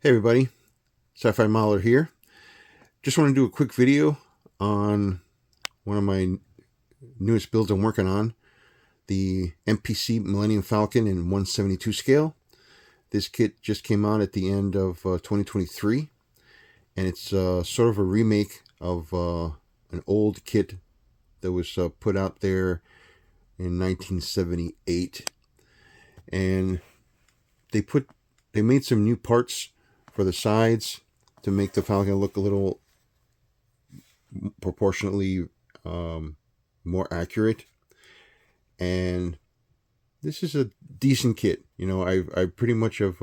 Hey everybody, Sci-Fi Modeler here. Just want to do a quick video on one of my newest builds I'm working on, the MPC Millennium Falcon in 1/72 scale. This kit just came out at the end of 2023, and it's sort of a remake of an old kit that was put out there in 1978. And they made some new parts for the sides to make the Falcon look a little proportionately more accurate. And this is a decent kit. You know, I pretty much have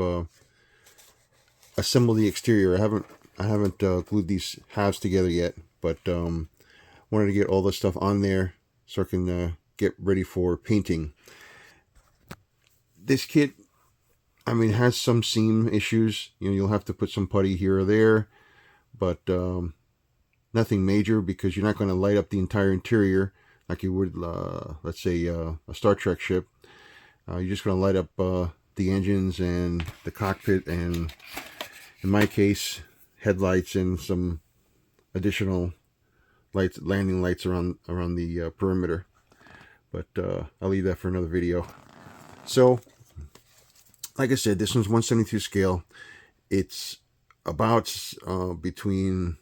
assembled the exterior. I haven't glued these halves together yet, but wanted to get all the stuff on there so I can get ready for painting. This kit, I mean, has some seam issues. You know, you'll have to put some putty here or there, but nothing major, because you're not going to light up the entire interior like you would, let's say, a Star Trek ship. You're just going to light up the engines and the cockpit, and in my case, headlights and some additional lights, landing lights around the perimeter. But I'll leave that for another video. So, like I said, this one's 1/72 scale. It's about between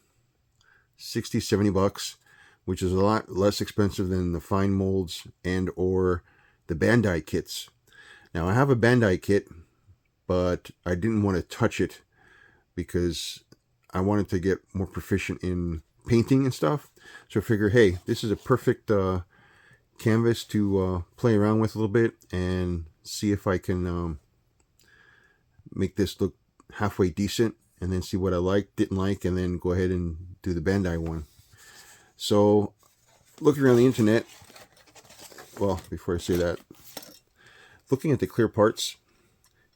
60, 70 bucks, which is a lot less expensive than the fine molds and or the Bandai kits. Now, I have a Bandai kit, but I didn't want to touch it because I wanted to get more proficient in painting and stuff. So I figure, hey, this is a perfect canvas to play around with a little bit and see if I can make this look halfway decent, and then see what I like, didn't like, and then go ahead and do the Bandai one. So, looking around the internet, well, before I say that, looking at the clear parts,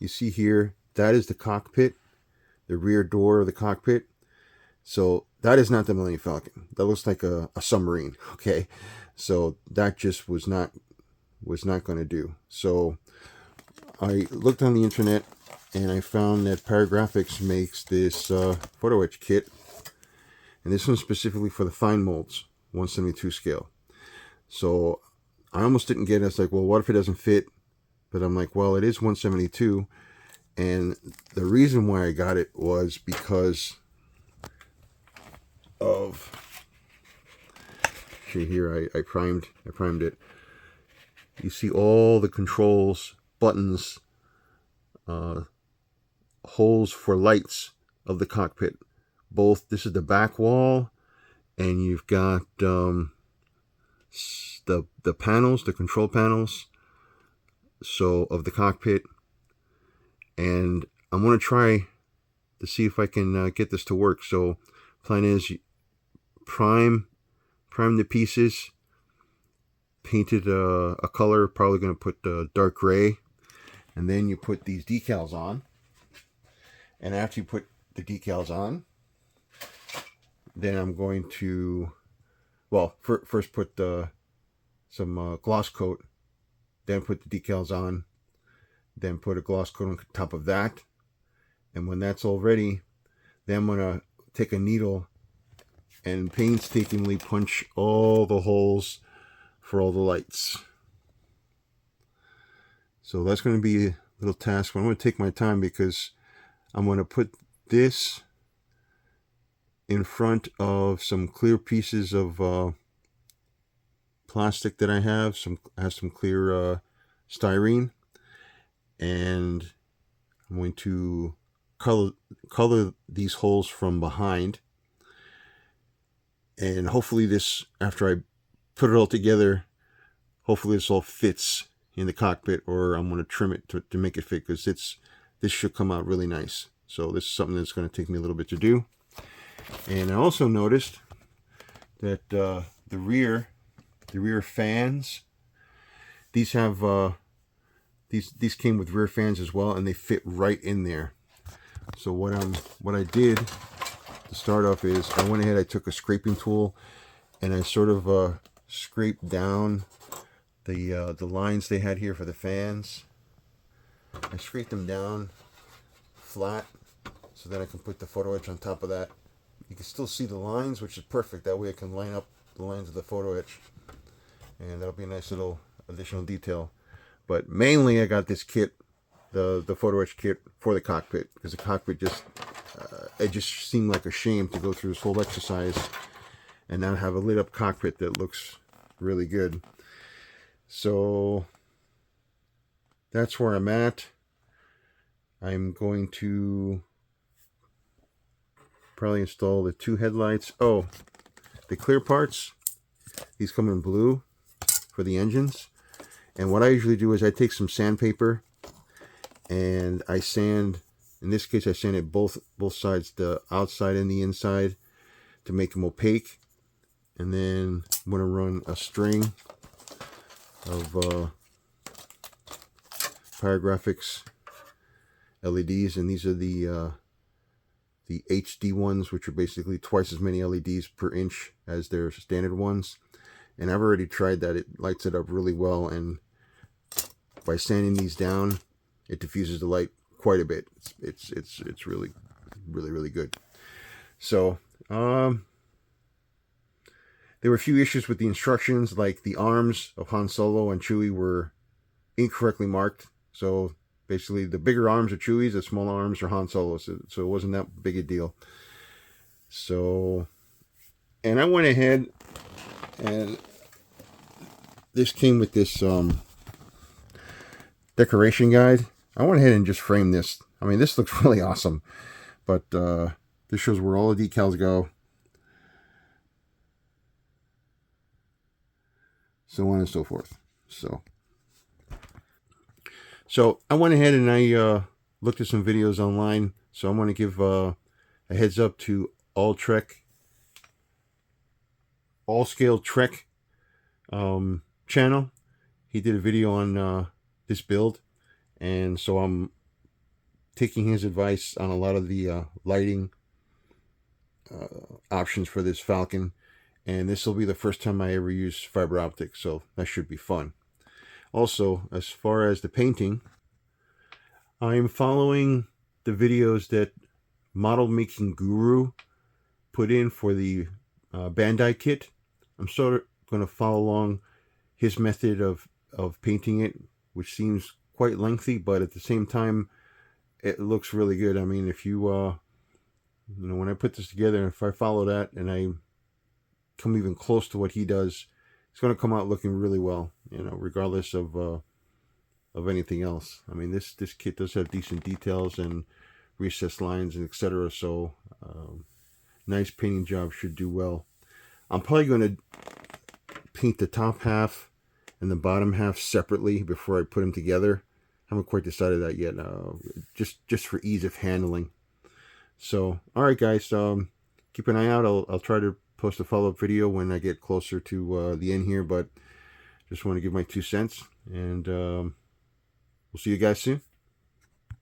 you see here, that is the cockpit, the rear door of the cockpit. So, that is not the Millennium Falcon. That looks like a submarine, okay? So, that just was not going to do. So, I looked on the internet, and I found that Paragraphics makes this photo etch kit, and this one's specifically for the fine molds, 1/72 scale. So I almost didn't get it. I was like, well, what if it doesn't fit? But I'm like, well, it is 1/72, and the reason why I got it was because of, see here, I primed it. You see all the controls, buttons, holes for lights of the cockpit. Both, this is the back wall, and you've got the panels, the control panels, so of the cockpit. And I'm going to try to see if I can get this to work. So plan is prime the pieces, painted a color, probably going to put dark gray, and then you put these decals on. And after you put the decals on, then I'm going to, well, first put some gloss coat, then put the decals on, then put a gloss coat on top of that. And when that's all ready, then I'm going to take a needle and painstakingly punch all the holes for all the lights. So that's going to be a little task, but I'm going to take my time, because I'm going to put this in front of some clear pieces of plastic that I have. Some clear styrene, and I'm going to color these holes from behind. And hopefully this, after I put it all together, hopefully this all fits in the cockpit, or I'm going to trim it to make it fit, because this should come out really nice. So this is something that's going to take me a little bit to do. And I also noticed that the rear fans, these have these came with rear fans as well, and they fit right in there. So what I did to start off is I went ahead, I took a scraping tool, and I sort of scraped down the lines they had here for the fans. I scraped them down flat so then I can put the photo etch on top of that. You can still see the lines, which is perfect. That way I can line up the lines of the photo etch, and that'll be a nice little additional detail. But mainly I got this kit, the photo etch kit for the cockpit, because the cockpit it just seemed like a shame to go through this whole exercise and not have a lit up cockpit that looks really good. So that's where I'm at. I'm going to probably install the 2 headlights. Oh, the clear parts, these come in blue for the engines. And what I usually do is I take some sandpaper and I sand, in this case I sanded both sides, the outside and the inside, to make them opaque. And then I'm going to run a string of Pyrographics LEDs, and these are the HD ones, which are basically twice as many LEDs per inch as their standard ones. And I've already tried that. It lights it up really well, and by sanding these down, it diffuses the light quite a bit. It's really good. So there were a few issues with the instructions, like the arms of Han Solo and Chewie were incorrectly marked. So basically, the bigger arms are Chewie's, the smaller arms are Han Solo's. So it wasn't that big a deal. So, and I went ahead, and this came with this decoration guide. I went ahead and just framed this. I mean, this looks really awesome. But this shows where all the decals go, so on and so forth. So I went ahead and I looked at some videos online. So I want to give a heads up to All Scale Trek channel. He did a video on this build, and so I'm taking his advice on a lot of the lighting options for this Falcon. And this will be the first time I ever use fiber optics, so that should be fun. Also, as far as the painting, I'm following the videos that Model Making Guru put in for the Bandai kit. I'm sort of going to follow along his method of painting it, which seems quite lengthy, but at the same time, it looks really good. I mean, if you, when I put this together, if I follow that and I come even close to what he does, it's going to come out looking really well, regardless of anything else. I mean, this kit does have decent details and recessed lines and etc. So nice painting job, should do well. I'm probably going to paint the top half and the bottom half separately before I put them together. I haven't quite decided that yet, just for ease of handling. So, all right, guys, keep an eye out. I'll try to post a follow-up video when I get closer to the end here, but just want to give my 2 cents, and we'll see you guys soon.